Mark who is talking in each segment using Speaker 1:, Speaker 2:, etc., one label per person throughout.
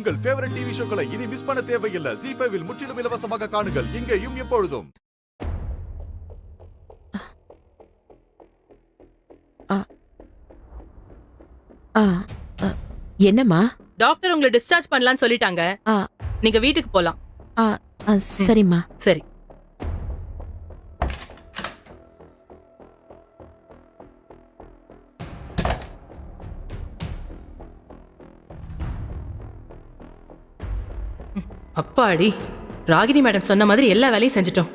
Speaker 1: உங்கள் favourite TV ஷோக்களை இனி miss பண்ண தேவையில்லை. ZEE5 இல் முற்றிலும் இலவசமாக காணுங்கள். இங்கேயும் எப்பொழுதும்.
Speaker 2: என்னம்மா?
Speaker 3: டாக்டர் உங்களை டிஸ்சார்ஜ் பண்ணலாம்னு சொல்லிட்டாங்க. நீங்க வீட்டுக்கு போலாம்.
Speaker 2: சரிம்மா.
Speaker 3: சரி. அப்பாடி, ராகினி மேடம் சொன்ன மாதிரி எல்லா வேலையும் செஞ்சிட்டோம்.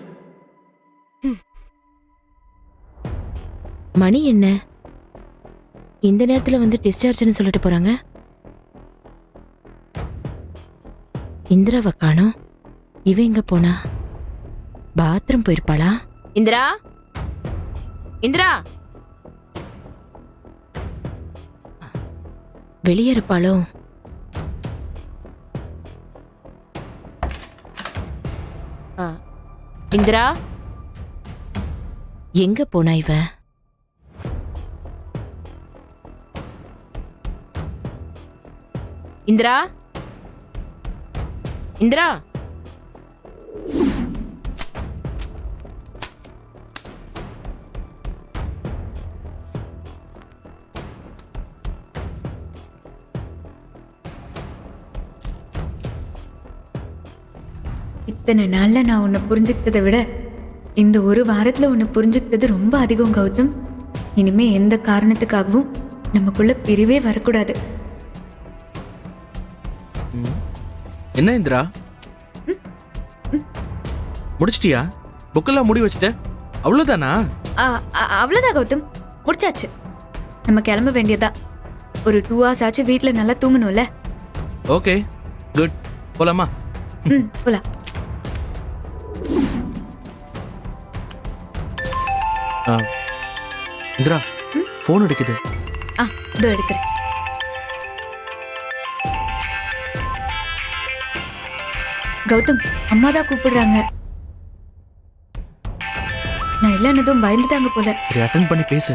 Speaker 2: மணி என்ன இந்த நேரத்துல வந்து டிஸ்சார்ஜ்னு சொல்லிட்டு போறாங்க? இந்திராவை காணோம். இவ எங்க போனா? பாத்ரூம் போயிருப்பாளா? இந்திரா, இந்திரா வெளியே இருப்பாளோ? இந்திரா எங்க போனா இவ? இந்திரா, இந்திரா
Speaker 4: இத்தனை நாள்ல நான் உன்னை புரிஞ்சுக்கிட்டதை விட இந்த ஒரு வாரத்துல உன்னை புரிஞ்சுக்கிட்டது ரொம்ப அதிகம் கௌதம். இனிமே எந்த காரணத்துக்காகவும் நமக்குள்ள பிரிவே வரக்கூடாது.
Speaker 5: என்ன இந்திரா, முடிச்சிட்டியா? புக்கெல்லாம் முடி வச்சுட்ட? அவ்வளவுதானா?
Speaker 4: அவ்வளவுதான் கௌதம், முடிச்சாச்சு. நம்ம கிளம்ப வேண்டியதா. ஒரு 2 hours ஆச்சு வீட்டுல நல்லா தூங்கணும்ல.
Speaker 5: Okay, good. போலாமா?
Speaker 4: போலாம்.
Speaker 5: இந்திரா, போன் அடிக்குது.
Speaker 4: இதோ எடுக்கிறேன். கௌதம், அம்மா தான் கூப்பிடுறாங்க. நான் இல்லைன்னதும் பயந்துட்டாங்க போல.
Speaker 5: சரி, அட்டெண்ட் பண்ணி பேசு.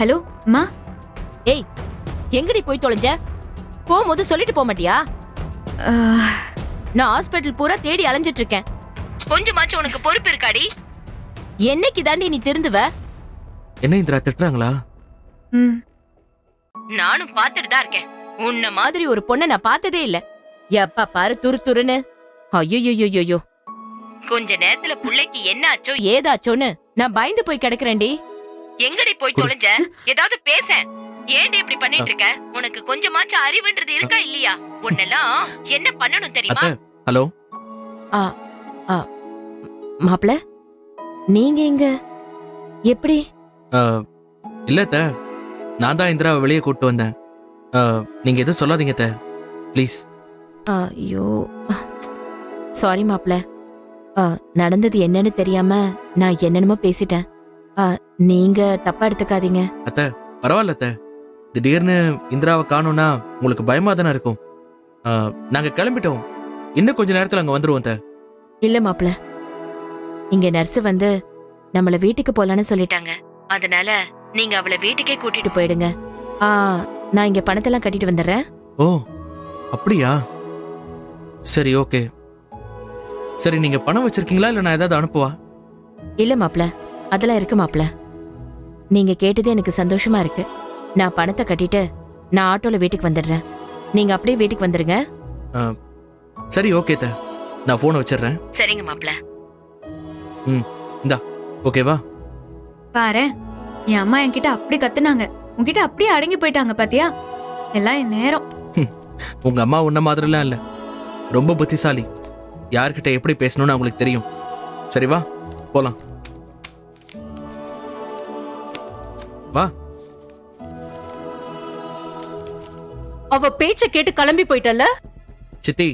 Speaker 4: ஹலோ அம்மா.
Speaker 2: ஏய், எங்கடி போய் தொலைஞ்ச? போகும்போது சொல்லிட்டு போக மாட்டியா? நான் ஹாஸ்பிட்டல் பூரா தேடி அலைஞ்சிட்டு இருக்கேன். கொஞ்சமாச்சும் உனக்கு பொறுப்பு இருக்காடி? என்னைக்கு தாண்டி நீ திருந்துவ?
Speaker 5: என்ன இந்திரா, திட்டுறாங்களா?
Speaker 2: நானும் பாத்துட்டு தான் இருக்கேன். உன்ன மாதிரி ஒரு பொண்ணை நான் பார்த்ததே இல்ல. எப்ப பாரு துரு துருன்னு. ஐயோ, கொஞ்ச நேரத்துல புள்ளைக்கு என்ன ஆச்சோ ஏதாச்சோன்னு நான் பயந்து போய் கிடக்குறேன்டி. எங்கடி போய் தொலைஞ்ச? ஏதாவது பேச. ஏன்டி இப்படி பண்ணிட்டு இருக்க? உனக்கு கொஞ்சமாச்சும் அறிவுன்றது இருக்கா இல்லையா? உன்னெல்லாம் என்ன பண்ணணும் தெரியுமா?
Speaker 5: ஹலோ
Speaker 2: மாப்ள, நீங்க இங்க எப்படி?
Speaker 5: இல்ல அத்தை, நான் தான் இந்திராவை வெளியே கூட்டு வந்தேன். நீங்க எதுவும் சொல்லாதீங்க அத்தை, ப்ளீஸ்.
Speaker 2: ஐயோ, சாரி மாப்ள. நடந்தது என்னன்னு தெரியாம நான் என்னென்னமோ பேசிட்டேன். நீங்க தப்பா எடுத்துக்காதீங்க.
Speaker 5: அத்தை பரவாயில்ல அத்தை, திடீர்னு இந்திராவை காணோம்னா உங்களுக்கு பயமா தானே இருக்கும். நாங்க கிளம்பிட்டோம், இன்னும் கொஞ்ச நேரத்துல அங்க வந்துருவோம் அத்தை.
Speaker 2: இல்ல மாப்ள, இங்க நர்ஸ் வந்து நம்மள வீட்டுக்கு போலான்னு சொல்லிட்டாங்க. அதனால நீங்க அவளை வீட்டுக்கே கூட்டிட்டு போயிடுங்க. நான் இங்க பணத்தெல்லாம் கட்டிட்டு வந்துடுறேன்.
Speaker 5: ஓ அப்படியா? சரி, ஓகே. சரி, நீங்க பணம் வச்சிருக்கீங்களா இல்ல நான் ஏதாவது அனுப்புவா?
Speaker 2: இல்ல மாப்ள, அதெல்லாம் இருக்கு மாப்ள. நீங்க கேட்டது எனக்கு சந்தோஷமா இருக்கு. நான் பணத்தை கட்டிட்டு நான் ஆட்டோல வீட்டுக்கு வந்துடுறேன். நீங்க அப்படியே வீட்டுக்கு வந்துருங்க.
Speaker 5: சரி, ஓகே அத்தை, நான் போனை வச்சிடுறேன்.
Speaker 2: சரிங்க மாப்ள.
Speaker 5: இந்தா, ஓகேவா?
Speaker 4: பாரு, என் அம்மா என்கிட்ட அப்படி கத்துனாங்க, உன்கிட்ட அப்படியே அடங்கி போயிட்டாங்க பாத்தியா? எல்லாம் என் நேரம்.
Speaker 5: உங்க அம்மா உன்ன மாதிரிலாம் இல்ல, ரொம்ப புத்திசாலி. யார்கிட்ட எப்படி பேசணும்னு அவங்களுக்கு தெரியும். சரி வா போலாம். வா.
Speaker 3: அவ பேச்ச கேட்டு கிளம்பி போயிட்டல்ல?
Speaker 5: சித்தி,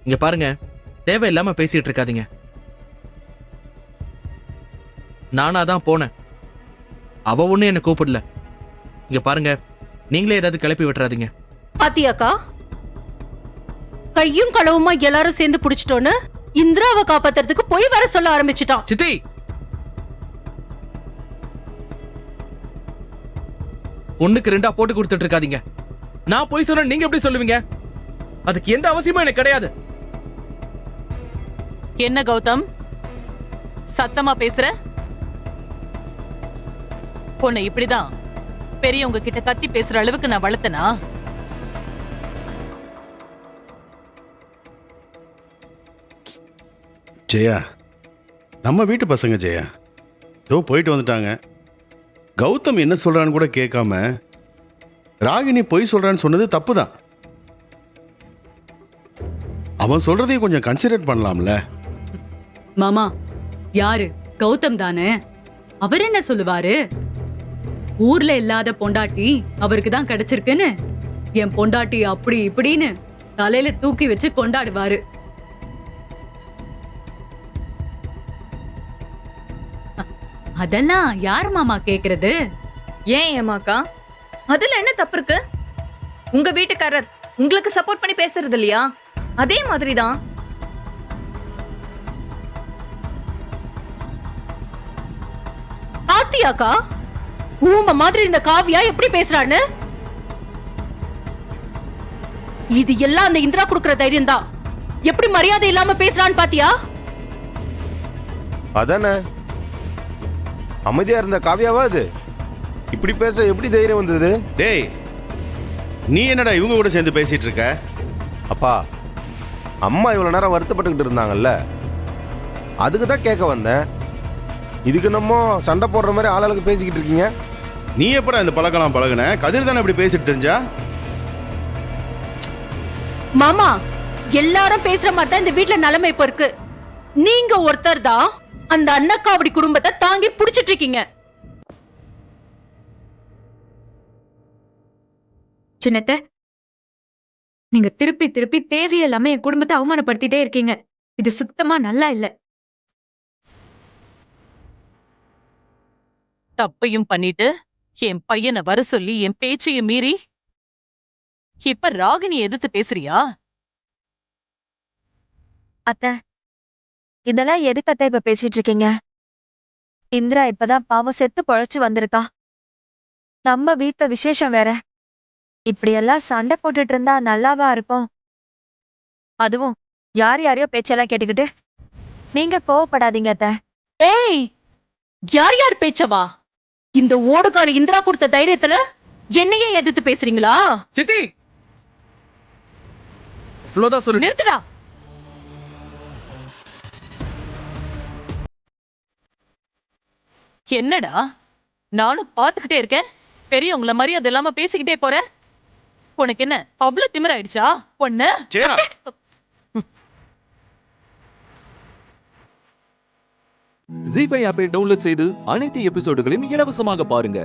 Speaker 5: இங்க பாருங்க, தேவையில்லாம பேசிட்டு இருக்காதீங்க. நானா தான் போனேன், அவ ஒண்ணு என்ன கூப்பிடல. இங்க பாருங்க, நீங்களே ஏதாவது கிளப்பி விட்டுறாதீங்க.
Speaker 3: பாத்தியாக்கா, கையும் களவுமா எல்லாரும் சேர்ந்து புடிச்சிட்டோன்னு இந்திராவை காப்பாத்துறதுக்கு போய் வர சொல்ல ஆரம்பிச்சிட்டான்.
Speaker 5: சித்தி, ஒண்ணுக்கு ரெண்டா போட்டு கொடுத்துட்டு இருக்காதீங்க. நான் போய் சொன்னா நீங்க எப்படி சொல்லுவீங்க? அதுக்கு எந்த அவசியமும் எனக்கு கிடையாது.
Speaker 3: என்ன கௌதம் சத்தமா பேசுற? பொண்ணு இப்படிதான் பெரியவங்க கிட்ட கத்தி பேசுற அளவுக்கு நான் வளர்த்தனா?
Speaker 6: ஜெயா, நம்ம வீட்டு பசங்க ஜெயா. ஏதோ போயிட்டு வந்துட்டாங்க. கௌதம் என்ன சொல்றான்னு கூட கேட்காம ராகினி பொய் சொல்றான்னு சொன்னது தப்பு தான். அவன் சொல்றதையும் கொஞ்சம் கன்சிடர் பண்ணலாம்ல.
Speaker 7: மாமா, யாரு? கௌதம் தானே. அவர் என்ன சொல்லுவாரு? ஊர்ல இல்லாத பொண்டாட்டி அவருக்கு தான் கிடைச்சிருக்குன்னு என் பொண்டாட்டி அப்படி இப்படின்னு தலையில தூக்கி வச்சு கொண்டாடுவாரு. அதெல்லாம் யார் மாமா கேக்குறது?
Speaker 8: ஏன் ஏமாக்கா, அதுல என்ன தப்பு இருக்கு? உங்க வீட்டுக்காரர் உங்களுக்கு சப்போர்ட் பண்ணி பேசுறது இல்லையா? அதே மாதிரிதான்.
Speaker 3: ஆத்தியாக்கா ஊம மாதிரி இந்த காவியா எப்படி பேசுறான்னு? இது எல்லாம் அந்த இந்திரா குடுக்கற தைரியம் தான். எப்படி மரியாதை இல்லாம பேசுறான்னு பாத்தியா?
Speaker 9: அதானே அமைதியா இருந்த காவியாவா அது? இப்படி பேச எப்படி தைரியம் வந்தது?
Speaker 6: டேய், நீ என்னடா இவங்க கூட சேர்ந்து பேசிட்டு இருக்க?
Speaker 9: அப்பா, அம்மா இவ்வளவு நேரம் வருத்தப்பட்டுக்கிட்டு இருந்தாங்கல்ல, அதுக்கு தான் கேட்க வந்தேன். இதுக்கு நம்ம சண்டை போடுற மாதிரி ஆளாளுக்கு பேசிக்கிட்டு இருக்கீங்க.
Speaker 6: நீ எப்படா இந்த பழக்கலாம் பழகுன? கதிர் தானே இப்படி பேசிட்டு தெரிஞ்சா?
Speaker 3: மாமா, எல்லாரும் பேசுற மாதிரி தான் இந்த வீட்ல நிலைமை இப்ப இருக்கு. நீங்க ஒருத்தர் தான் அந்த அன்னக்காவடி குடும்பத்தை தாங்கி புடிச்சிட்டு இருக்கீங்க.
Speaker 4: சின்னத்த, நீங்க திருப்பி திருப்பி தேவையில்லாம என் குடும்பத்தை அவமானப்படுத்திட்டே இருக்கீங்க. இது சுத்தமா நல்லா இல்ல.
Speaker 3: தப்பையும் பண்ணிட்டு என் பையனை வர சொல்லி என் பேச்சையும் மீறி இப்ப ராகினி எதிர்த்து பேசுறியா?
Speaker 10: அத்தை, இதெல்லாம் எதுக்கு அத்தை இப்ப பேசிட்டு இருக்கீங்க? இந்திரா இப்பதான் பாவம் செத்து பொழைச்சு வந்திருக்கா. நம்ம வீட்டுல விசேஷம் வேற. இப்படியெல்லாம் சண்டை போட்டுட்டு இருந்தா நல்லாவா இருக்கும்? அதுவும் யார் யாரையோ பேச்செல்லாம் கேட்டுக்கிட்டு. நீங்க கோவப்படாதீங்க அத்தை.
Speaker 3: ஏய், யார் யார் பேச்சவா? இந்த ஓடுகார இந்திரா கொடுத்த தைரியத்துல என்னையே எதிர்த்து பேசுறீங்களா?
Speaker 5: சித்தி, இவ்வளவுதான் சொல்லு.
Speaker 3: நிறுத்துடா. என்னடா, நானும் பாத்துக்கிட்டே இருக்கேன். பெரியவங்கள மரியாதை இல்லாம பேசிக்கிட்டே போற. உனக்கு என்ன அவ்வளவு திமிராயிடுச்சா பொண்ணு?
Speaker 6: ஜெயா,
Speaker 11: ஜீ5 ஆப்பை டவுன்லோட் செய்து அனைத்து எபிசோடுகளையும் இலவசமாக பாருங்க.